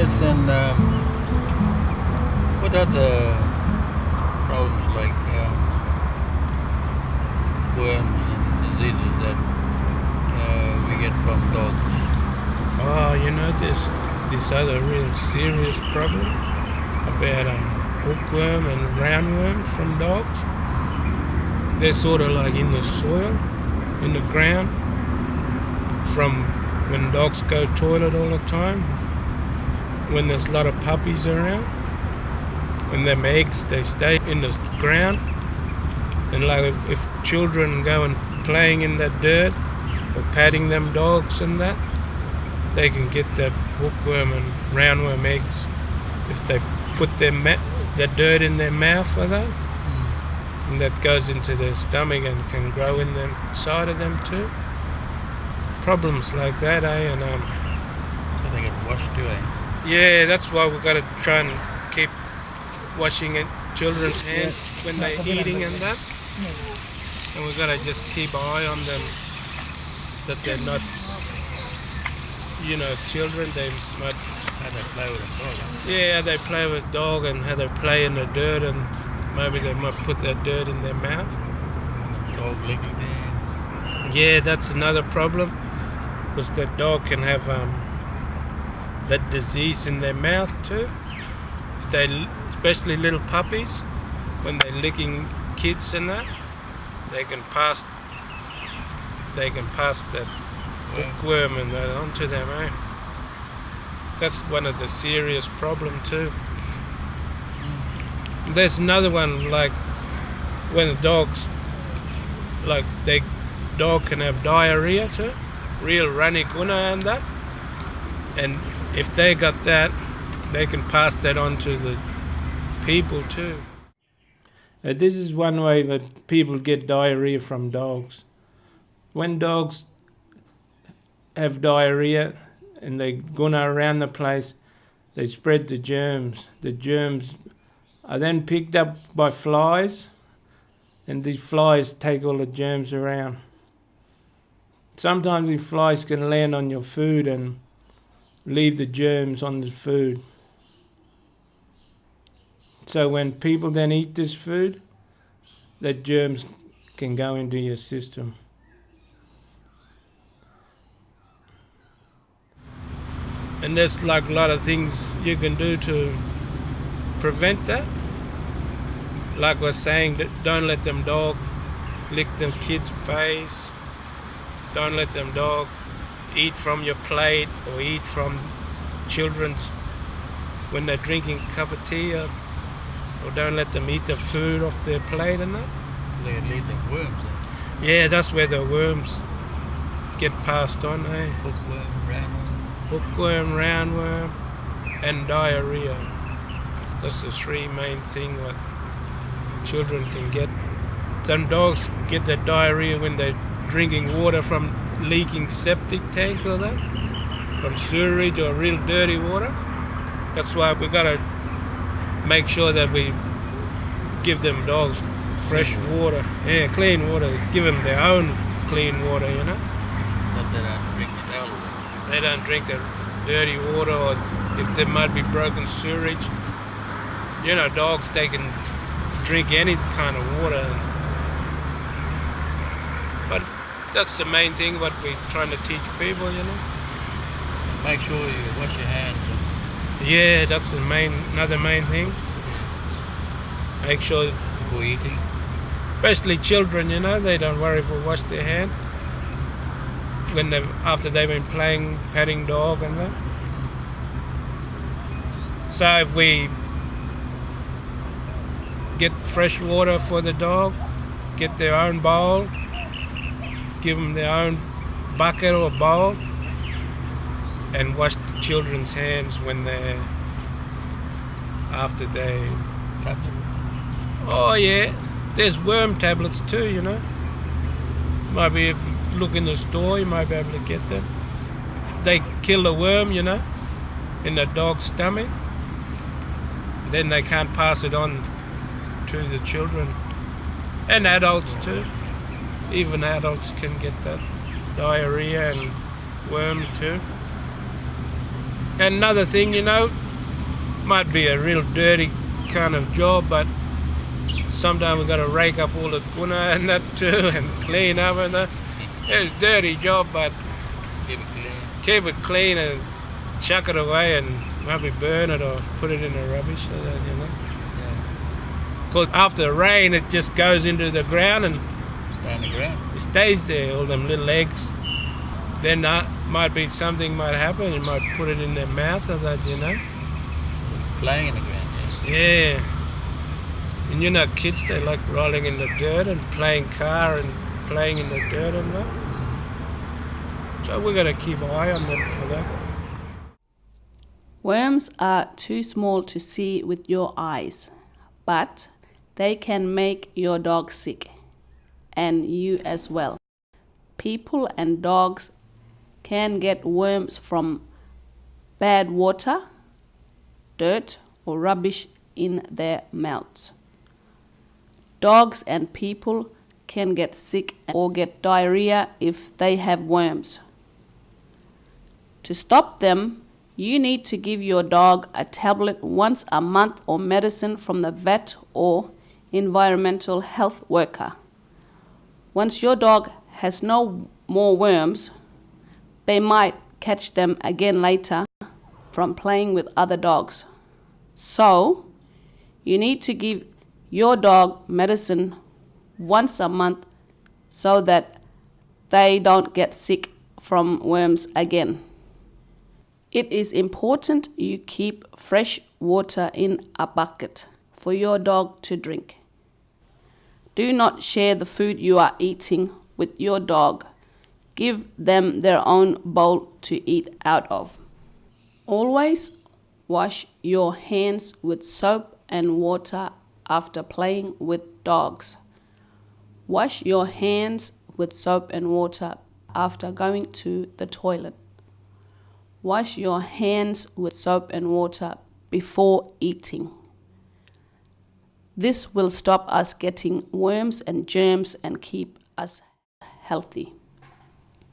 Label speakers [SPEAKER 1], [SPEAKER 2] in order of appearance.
[SPEAKER 1] Yes, and what other problems like worms and diseases that we get from dogs?
[SPEAKER 2] Oh, there's this other real serious problem about hookworm and roundworm from dogs. They're sort of like in the soil, in the ground, from when dogs go toilet all the time, when there's a lot of puppies around, and them eggs, they stay in the ground, and like if children go and playing in that dirt or patting them dogs and that, they can get that hookworm and roundworm eggs if they put the dirt in their mouth or that, and that goes into their stomach and can grow in the side of them too. Problems like that, eh? And
[SPEAKER 1] So they get washed too, eh?
[SPEAKER 2] yeah, that's why we've got to try and keep washing children's hands when they're eating and that, and we've got to just keep an eye on them that they're not, children. They might
[SPEAKER 1] How they play with a dog, huh?
[SPEAKER 2] Yeah, they play with dog and how they play in the dirt, and maybe they might put that dirt in their mouth.
[SPEAKER 1] Dog licking there.
[SPEAKER 2] Yeah, that's another problem, because the dog can have that disease in their mouth too. If they, especially little puppies, when they're licking kids and that, they can pass that hookworm and that onto them, eh? That's one of the serious problems too. There's another one, like when the dogs, like dog can have diarrhea too, real runny guna and that, and if they got that, they can pass that on to the people too. This is one way that people get diarrhea from dogs. When dogs have diarrhea and they guna around the place, they spread the germs. The germs are then picked up by flies, and these flies take all the germs around. Sometimes these flies can land on your food and leave the germs on the food. So when people then eat this food, the germs can go into your system. And there's like a lot of things you can do to prevent that. Like I was saying, don't let them dog lick them kids' face. Don't let them dog eat from your plate or eat from children's when they're drinking a cup of tea, or don't let them eat the food off their plate and that.
[SPEAKER 1] They leave the worms, eh?
[SPEAKER 2] Yeah, that's where the worms get passed on, eh? Hookworm, roundworm, and diarrhea. That's the three main things that children can get. Some dogs get that diarrhea when they're drinking water from leaking septic tanks or that, from sewerage or real dirty water. That's why we gotta make sure that we give them dogs fresh water, clean water. Give them their own clean water,
[SPEAKER 1] That they don't drink stale water.
[SPEAKER 2] They don't drink the dirty water, or if there might be broken sewerage. Dogs, they can drink any kind of water. But that's the main thing what we're trying to teach people,
[SPEAKER 1] Make sure you wash your hands.
[SPEAKER 2] Yeah, that's another main thing. Make sure
[SPEAKER 1] Before eating.
[SPEAKER 2] Especially children, they don't worry if we wash their hand after they've been playing, petting dog and that. So if we get fresh water for the dog, get their own bowl, give them their own bucket or bowl, and wash the children's hands after they. Oh yeah, there's worm tablets too, Maybe if you look in the store, you might be able to get them. They kill the worm, in the dog's stomach. Then they can't pass it on to the children. And adults too. Even adults can get that diarrhea and worms too. Another thing, might be a real dirty kind of job, but sometimes we got to rake up all the tuna and that too, and clean up and that. It's a dirty job, but
[SPEAKER 1] Keep it clean.
[SPEAKER 2] keep it clean and chuck it away and maybe burn it or put it in the rubbish so that,
[SPEAKER 1] Yeah.
[SPEAKER 2] Because after rain it just goes into the ground and
[SPEAKER 1] Stay on the ground.
[SPEAKER 2] it stays there, all them little eggs. Then that might be something might happen, you might put it in their mouth or that,
[SPEAKER 1] Playing in the ground, yeah.
[SPEAKER 2] Yeah. And kids, they like rolling in the dirt and playing car and playing in the dirt and that. So we got to keep an eye on them for that.
[SPEAKER 3] Worms are too small to see with your eyes, but they can make your dog sick, and you as well. People and dogs can get worms from bad water, dirt, or rubbish in their mouths. Dogs and people can get sick or get diarrhea if they have worms. To stop them, you need to give your dog a tablet once a month or medicine from the vet or environmental health worker. Once your dog has no more worms, they might catch them again later from playing with other dogs. So, you need to give your dog medicine once a month so that they don't get sick from worms again. It is important you keep fresh water in a bucket for your dog to drink. Do not share the food you are eating with your dog. Give them their own bowl to eat out of. Always wash your hands with soap and water after playing with dogs. Wash your hands with soap and water after going to the toilet. Wash your hands with soap and water before eating. This will stop us getting worms and germs and keep us healthy.